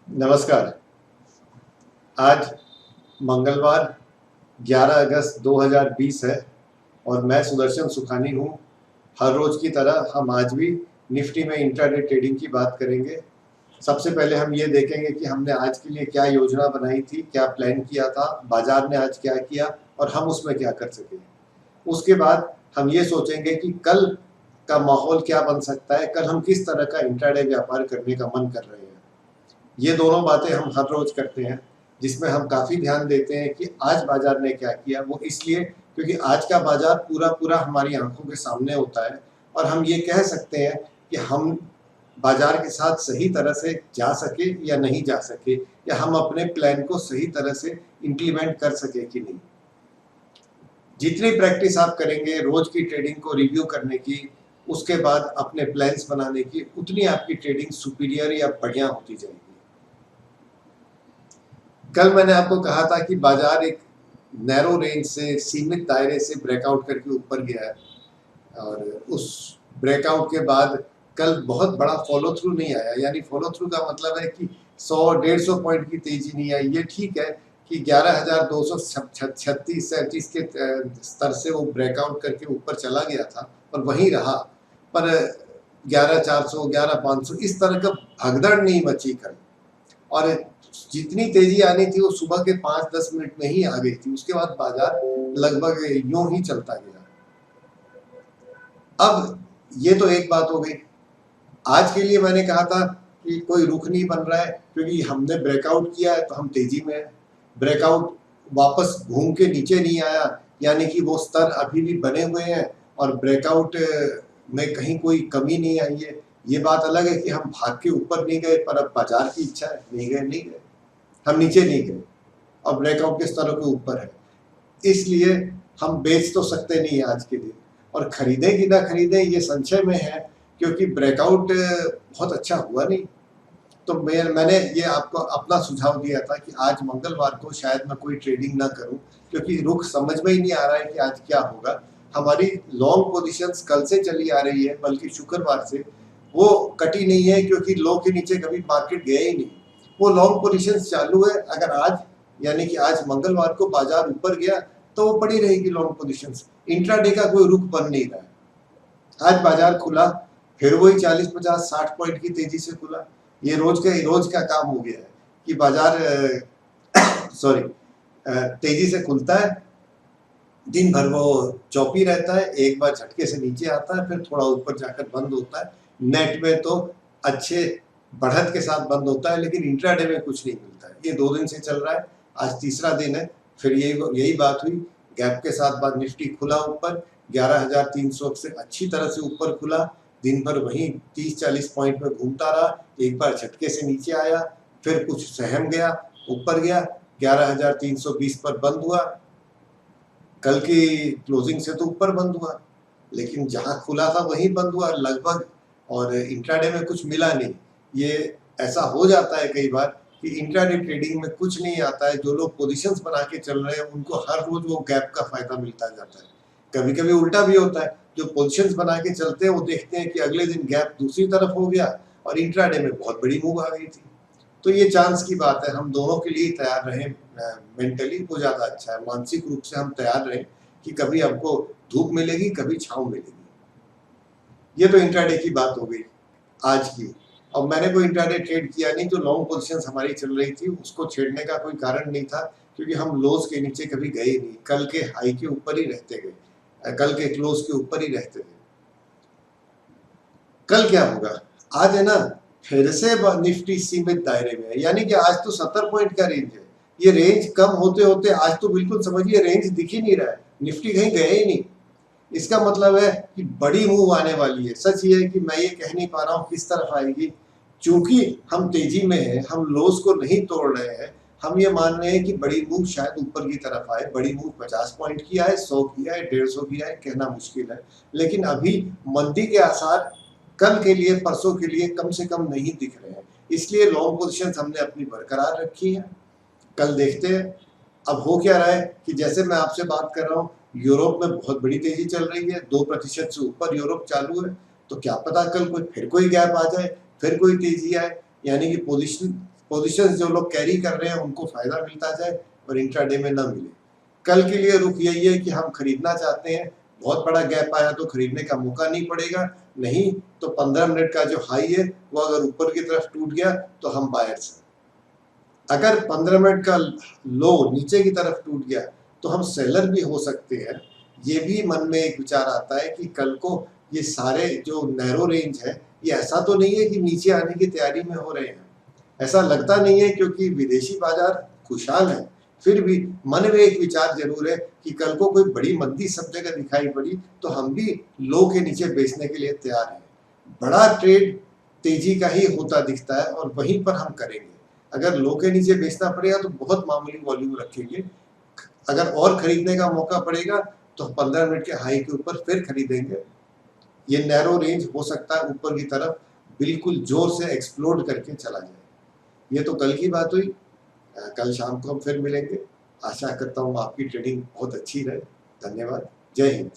नमस्कार। आज मंगलवार 11 अगस्त 2020 है और मैं सुदर्शन सुखानी हूँ। हर रोज़ की तरह हम आज भी निफ्टी में इंट्राडे ट्रेडिंग की बात करेंगे। सबसे पहले हम ये देखेंगे कि हमने आज के लिए क्या योजना बनाई थी, क्या प्लान किया था, बाज़ार ने आज क्या किया और हम उसमें क्या कर सके। उसके बाद हम ये सोचेंगे कि कल का माहौल क्या बन सकता है, कल हम किस तरह का इंट्राडे व्यापार करने का मन कर रहे हैं। ये दोनों बातें हम हर रोज करते हैं, जिसमें हम काफ़ी ध्यान देते हैं कि आज बाजार ने क्या किया। वो इसलिए क्योंकि आज का बाजार पूरा पूरा हमारी आंखों के सामने होता है और हम ये कह सकते हैं कि हम बाजार के साथ सही तरह से जा सके या नहीं जा सके, या हम अपने प्लान को सही तरह से इम्प्लीमेंट कर सके कि नहीं। जितनी प्रैक्टिस आप करेंगे रोज की ट्रेडिंग को रिव्यू करने की, उसके बाद अपने प्लान्स बनाने की, उतनी आपकी ट्रेडिंग सुपीरियर या बढ़िया होती जाएगी। कल मैंने आपको कहा था कि बाजार एक नैरो रेंज से, सीमित दायरे से ब्रेकआउट करके ऊपर गया है और उस ब्रेकआउट के बाद कल बहुत बड़ा फॉलो थ्रू नहीं आया। यानी फॉलो थ्रू का मतलब है कि 100-150 पॉइंट की तेजी नहीं आई। ये ठीक है कि 11,236-37 के स्तर से वो ब्रेकआउट करके ऊपर चला गया था और वहीं रहा, पर 11,400, 11,500 इस तरह का भगदड़ नहीं मची कल। और जितनी तेजी आनी थी वो सुबह के 5-10 मिनट में ही आ गई थी। उसके बाद बाजार लगभग यूं ही चलता गया। अब ये तो एक बात हो गई। आज के लिए मैंने कहा था कि कोई रुख नहीं बन रहा है, क्योंकि हमने ब्रेकआउट किया है तो हम तेजी में है। ब्रेकआउट वापस घूम के नीचे नहीं आया, यानी कि वो स्तर अभी भी बने हुए हैं और ब्रेकआउट में कहीं कोई कमी नहीं आई है। ये बात अलग है कि हम भाग के ऊपर नहीं गए, पर अब बाजार की इच्छा है, नहीं गए, हम नीचे नहीं गए और ब्रेकआउट के स्तरों के ऊपर है। इसलिए हम बेच तो सकते नहीं आज के दिन, और खरीदें कि ना खरीदें ये संशय में है, क्योंकि ब्रेकआउट बहुत अच्छा हुआ नहीं। तो मैंने ये आपको अपना सुझाव दिया था कि आज मंगलवार को शायद मैं कोई ट्रेडिंग ना करूं, क्योंकि रुख समझ में ही नहीं आ रहा है कि आज क्या होगा। हमारी लॉन्ग पोजीशंस कल से चली आ रही है, बल्कि शुक्रवार से वो कटी नहीं है, क्योंकि लो के नीचे कभी मार्केट गया ही नहीं। वो लॉन्ग पोजीशंस चालू है। अगर आज यानी कि आज मंगलवार को बाजार ऊपर गया तो वो पड़ी रहेगी लॉन्ग पोजीशंस। इंट्राडे का कोई रुख बन नहीं रहा है। आज बाजार खुला, फिर वही 40-50-60 पॉइंट की तेजी से खुला। ये रोज का काम हो गया है कि बाजार सॉरी तेजी से खुलता है, दिन भर वो चौपी रहता है, एक बार झटके से नीचे आता है, फिर थोड़ा ऊपर जाकर बंद होता है। नेट में तो अच्छे बढ़त के साथ बंद होता है, लेकिन इंट्राडे में कुछ नहीं मिलता है। ये 2 दिन से चल रहा है, आज तीसरा दिन है। फिर यही बात हुई, गैप के साथ बाद निफ्टी खुला ऊपर 11,300 से अच्छी तरह से ऊपर खुला। दिन भर वहीं 30-40 पॉइंट में घूमता रहा, एक बार झटके से नीचे आया, फिर कुछ सहम गया, ऊपर गया, 11,320 पर बंद हुआ। कल की क्लोजिंग से तो ऊपर बंद हुआ, लेकिन जहां खुला था वहीं बंद हुआ लगभग, और इंट्राडे में कुछ मिला नहीं। ये ऐसा हो जाता है कई बार कि इंट्राडे ट्रेडिंग में कुछ नहीं आता है। जो लोग पोजीशंस बना के चल रहे हैं उनको हर रोज वो गैप का फायदा मिलता जाता है। कभी कभी उल्टा भी होता है, जो पोजीशंस बना के चलते हैं वो देखते हैं कि अगले दिन गैप दूसरी तरफ हो गया और इंट्राडे में बहुत बड़ी मूव आ गई थी। तो ये चांस की बात है। हम दोनों के लिए तैयार रहें, मेंटली वो ज़्यादा अच्छा है। मानसिक रूप से हम तैयार रहें कि कभी हमको धूप मिलेगी, कभी छाँव मिलेगी। ये तो इंट्राडे की बात हो गई आज की। अब मैंने कोई इंट्राडे ट्रेड किया नहीं। जो लॉन्ग पोजीशंस हमारी चल रही थी उसको छेड़ने का कोई कारण नहीं था, क्योंकि हम लोज के नीचे कभी गए नहीं। कल के हाई के ऊपर ही रहते गए, कल के क्लोज के ऊपर ही रहते गए। कल क्या होगा? आज है ना, फिर से निफ्टी सीमित दायरे में है, यानी कि आज तो 70 पॉइंट का रेंज है। ये रेंज कम होते होते आज तो बिल्कुल समझिए रेंज दिख ही नहीं रहा है, निफ्टी कहीं गए ही नहीं। इसका मतलब है कि बड़ी मूव आने वाली है। सच ये है कि मैं ये कह नहीं पा रहा हूँ किस तरफ आएगी, क्योंकि हम तेजी में हैं, हम लोज को नहीं तोड़ रहे हैं। हम ये मान रहे हैं कि बड़ी मूव शायद ऊपर की तरफ आए। बड़ी मूव 50 पॉइंट की आए, 100 की आए, 150 की आए, कहना मुश्किल है। लेकिन अभी मंदी के आसार कल के लिए, परसों के लिए कम से कम नहीं दिख रहे हैं। इसलिए लॉन्ग पोजीशन हमने अपनी बरकरार रखी है। कल देखते हैं अब हो क्या रहा है। कि जैसे मैं आपसे बात कर रहा हूँ, यूरोप में बहुत बड़ी तेजी चल रही है, 2% से ऊपर यूरोप चालू है। तो क्या पता कल कोई फिर कोई गैप आ जाए, फिर कोई तेजी आए, यानी कि पोजीशन पोजीशंस जो लोग कैरी कर रहे हैं उनको फायदा मिलता जाए और इंट्राडे में ना मिले। कल के लिए रुख यही है कि हम खरीदना चाहते हैं, बहुत बड़ा गैप आया तो खरीदने का मौका नहीं पड़ेगा, नहीं तो 15 मिनट का जो हाई है वो अगर ऊपर की तरफ टूट गया तो हम बायर्स हैं। अगर 15 मिनट का लो नीचे की तरफ टूट गया तो हम सेलर भी हो सकते हैं। ये भी मन में एक विचार आता है कि कल को ये सारे जो नैरो रेंज है ये ऐसा तो नहीं है कि नीचे आने की तैयारी में हो रहे हैं, ऐसा लगता नहीं है क्योंकि विदेशी बाजार खुशहाल है। फिर भी मन में एक विचार जरूर है कि कल को कोई बड़ी मंदी सब जगह दिखाई पड़ी तो हम भी लो के नीचे बेचने के लिए तैयार हैं। बड़ा ट्रेड तेजी का ही होता दिखता है और वहीं पर हम करेंगे। अगर लो के नीचे बेचना पड़ेगा तो बहुत मामूली वॉल्यूम रखेंगे, अगर और खरीदने का मौका पड़ेगा तो 15 मिनट के हाई के ऊपर फिर खरीदेंगे। ये नैरो रेंज हो सकता है ऊपर की तरफ बिल्कुल जोर से एक्सप्लोड करके चला जाए। ये तो कल की बात हुई, कल शाम को हम फिर मिलेंगे। आशा करता हूँ आपकी ट्रेडिंग बहुत अच्छी रहे। धन्यवाद। जय हिंद।